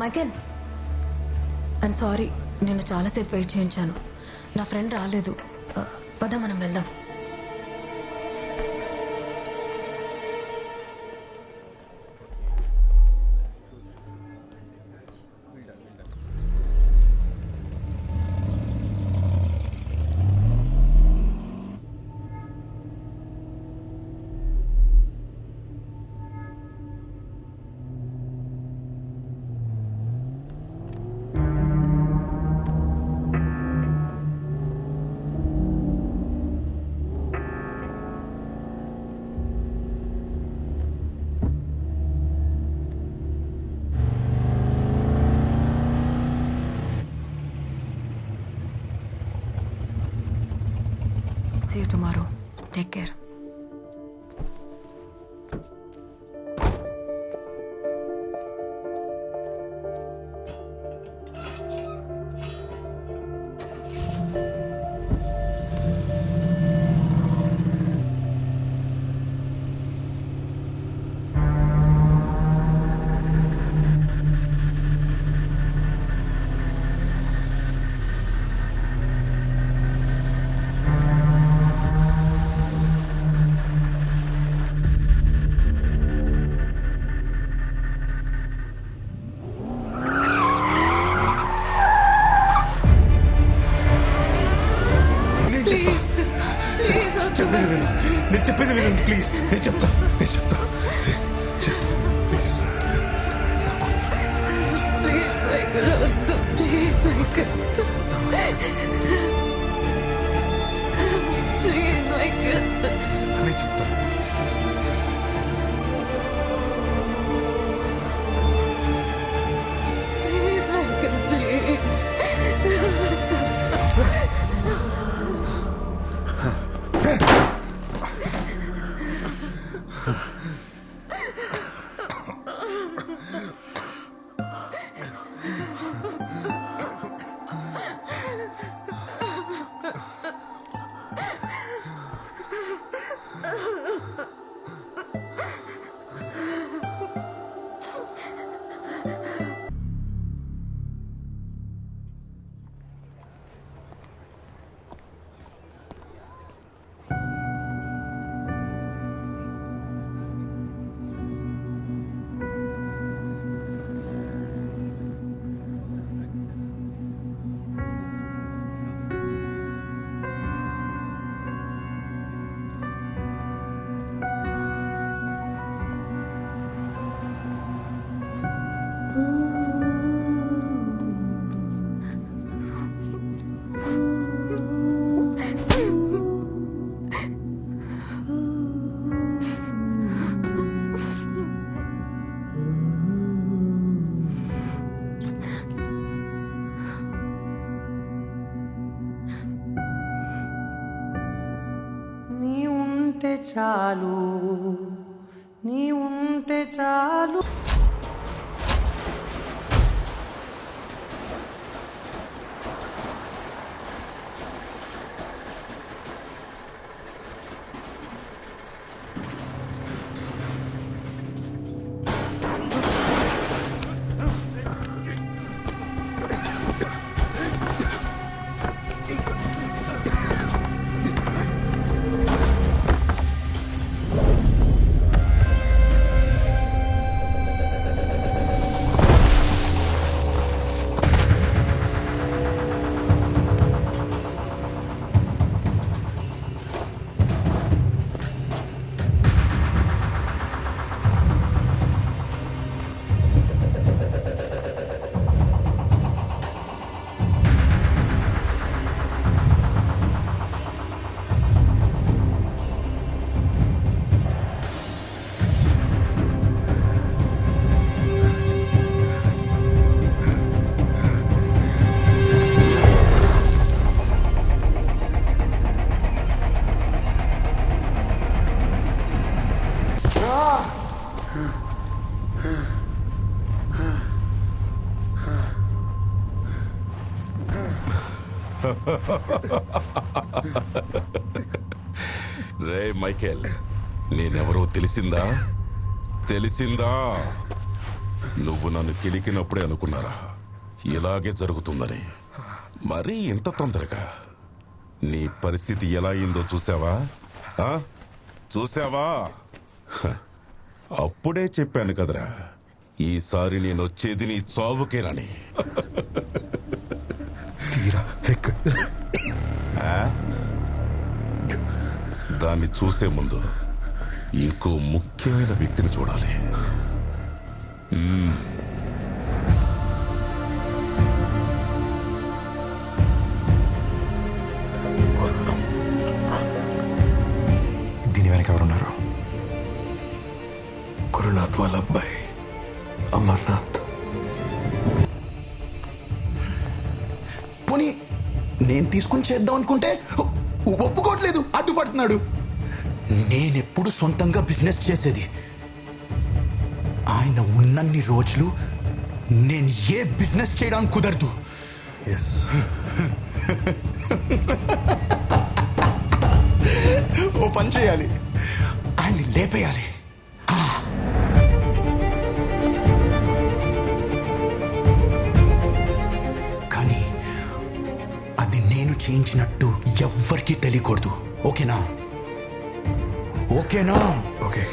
Michael, I'm sorry, నేను చాలాసేపు wait చేయించాను. నా ఫ్రెండ్ రాలేదు. పద మనం వెళ్దాం. See you tomorrow. Take care. నేను చెప్పేది వినండి ప్లీజ్. నేను చెప్తా నేను చెప్తా. నీ ఉంటే చాలు, నీ ఉంటే చాలు. రే మైకేల్, నేనెవరో తెలిసిందా? నువ్వు నన్ను కిలికినప్పుడే అనుకున్నారా ఇలాగే జరుగుతుందని. మరీ ఇంత తొందరగా నీ పరిస్థితి ఎలా అయిందో చూసావా? చూసావా? అప్పుడే చెప్పాను కదరా, ఈసారి నేను వచ్చేది నీ చావుకేనని. తీరా దాన్ని చూసే ముందు ఇంకో ముఖ్యమైన వ్యక్తిని చూడాలి. దీని వెనక ఎవరున్నారు? గురునాథ్ వాళ్ళ అబ్బాయి అమర్నాథ్. పోనీ నేను తీసుకుని చేద్దాం అనుకుంటే ఒప్పుకోవట్లేదు, అడ్డుపడుతున్నాడు. నేనెప్పుడు సొంతంగా బిజినెస్ చేసేది. ఆయన ఉన్నన్ని రోజులు నేను ఏ బిజినెస్ చేయడానికి కుదరదు. ఓ పని చేయాలి, ఆయన్ని లేపేయాలి. కానీ అది నేను చేయించినట్టు ఎవ్వరికీ తెలియకూడదు. ఓకేనా? ఓకేనా? ఓకే.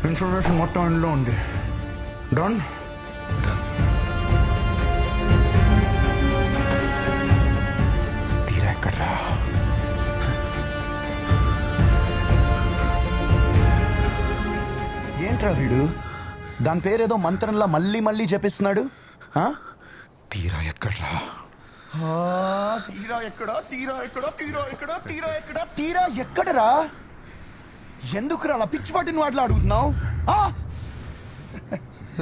ఇన్ఫర్మేషన్ మొత్తం ఇంట్లో ఉంది. డన్. తీరా ఎక్కడ్రా? ఏంట్రా వీడు దాని పేరేదో మంత్రంలా మళ్ళీ మళ్ళీ చెప్పిస్తున్నాడు. తీరా ఎక్కడ్రా? తీరా ఎక్కడా? తీరా ఎక్కడా? తీరా ఎక్కడా? తీరా ఎక్కడా? తీరా ఎక్కడరా? ఎందుకురా అలా పిచ్చి పట్టిన వాటిలో అడుగుతున్నావు?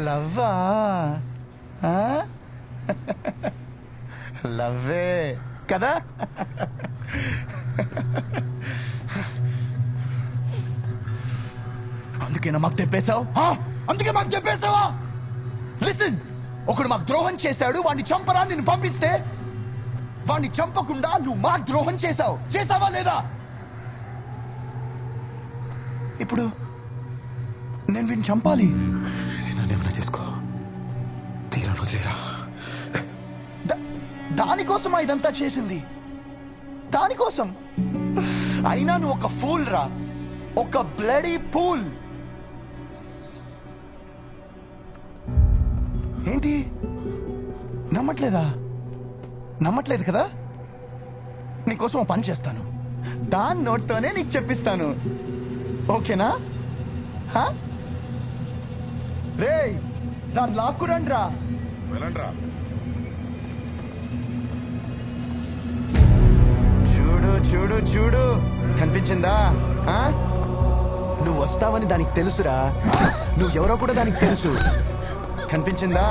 లవ్వా? లవ్వే కదా? అందుకేనా మాకు తెప్పేశావు? అందుకే మాకు తెప్పేశావా? లిసన్, ఒకడు మాకు ద్రోహం చేశాడు, వాడిని చంపరా నిన్ను పంపిస్తే వాడిని చంపకుండా నువ్వు మాకు ద్రోహం చేశావు. చేసావా లేదా? ఇప్పుడు నేను వీడిని చంపాలి. నన్నేమన్నా చేసుకో, తీరా వదిలేరా. దానికోసమా ఇదంతా చేసింది? దానికోసం? అయినా నువ్వు ఒక ఫూల్ రా, ఒక బ్లడీ ఫూల్. ఏంటి నమ్మట్లేదా? నమ్మట్లేదు కదా? నీకోసం ఓ పని చేస్తాను, దాని నోట్తోనే నీకు చెప్పిస్తాను. ఓకేనా? రే దాన్ని లాక్కురండి రా. చూడు చూడు చూడు, కనిపించిందా? నువ్వు వస్తావని దానికి తెలుసురా. నువ్వు ఎవరో కూడా దానికి తెలుసు. కనిపించిందా?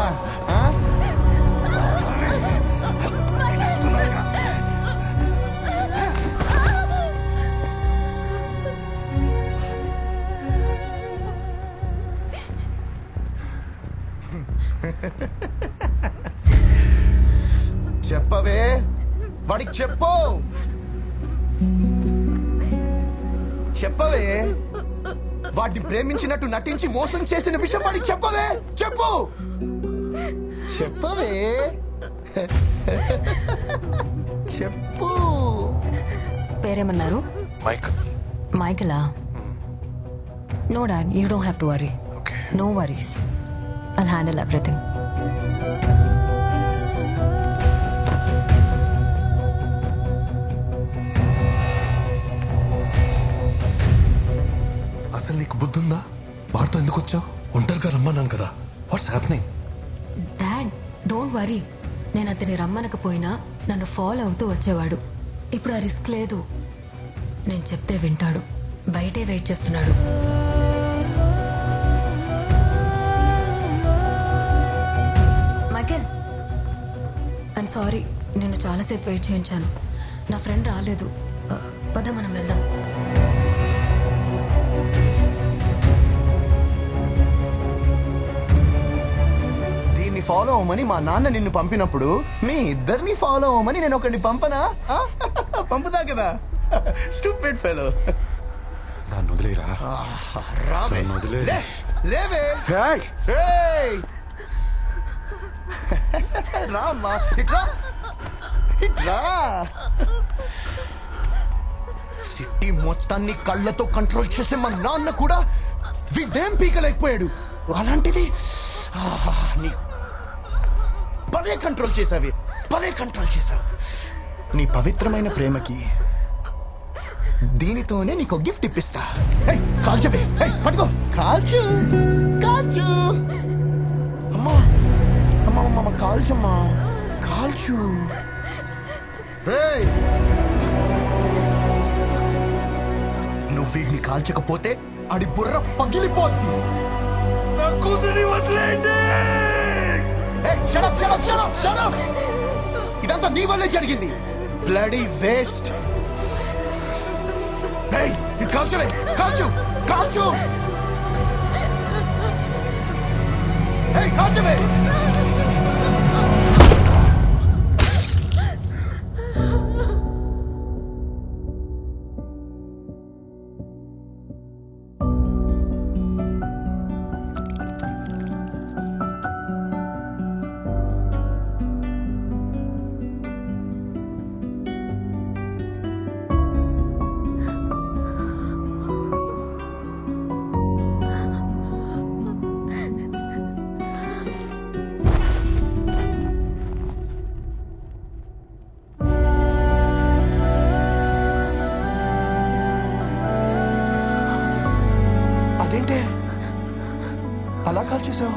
చెప్పవే, వాడికి చెప్పు. చెప్పవే, వాడిని ప్రేమించినట్టు నటించి మోసం చేసిన విషయం వాడికి చెప్పవే. చెప్పు, చెప్పవే, చెప్పు. పేరేమన్నారు? మైకలా? No dad, you don't have to worry. No worries, I'll handle everything. అసలు నీకు బుద్ధి ఉందా? వాడితో ఎందుకు వచ్చావు? ఒంటరిగా రమ్మన్నాను కదా. What's happening? Dad, don't worry. నేను అతని రమ్మనకపోయినా నన్ను ఫాలో అవుతూ వచ్చేవాడు. ఇప్పుడు ఆ రిస్క్ లేదు. నేను చెప్తే వింటాడు. బయటే వెయిట్ చేస్తున్నాడు. మైకేల్, ఐమ్ సారీ, నేను చాలాసేపు వెయిట్ చేయించాను. నా ఫ్రెండ్ రాలేదు. పద మనం వెళ్దాం. ఫాలో అవ్వమని మా నాన్న నిన్ను పంపినప్పుడు మీ ఇద్దరిని ఫాలో అవ్వమని నేను ఒకరిని పంపనా? పంపుతా కదా. Stupid fellow. దాన్ని వదిలేరా. రావే నన్ను వదిలే. లేవే ఏయ్! ఏయ్! రామ్మా ఇట్రా ఇట్రా. సిటీ మొత్తాన్ని కళ్ళతో కంట్రోల్ చేసే మా నాన్న కూడా వీడేం పీకలేకపోయాడు. అలాంటిది నీ భలే కంట్రోల్ చేసావి, భలే కంట్రోల్ చేసావు. నీ పవిత్రమైన ప్రేమకి దీనితోనే నీకు గిఫ్ట్ ఇప్పిస్తా. కాల్చవే, పట్టుకో, కాల్చు కాల్చు. అమ్మా అమ్మా అమ్మ కాల్చమ్మా, కాల్చు. నువ్వు వీడిని కాల్చకపోతే ఆడి బుర్ర పగిలిపోద్ది. నా కూతురిని వదిలేయండి. Shut up, shut up, shut up, shut up! ఇదంతా నీ వల్లే జరిగింది. Bloody waste. కాల్చవే, కాల్చు కాల్చు. కాల్చవే. అదేంటే అలా కాల్ చేసావు?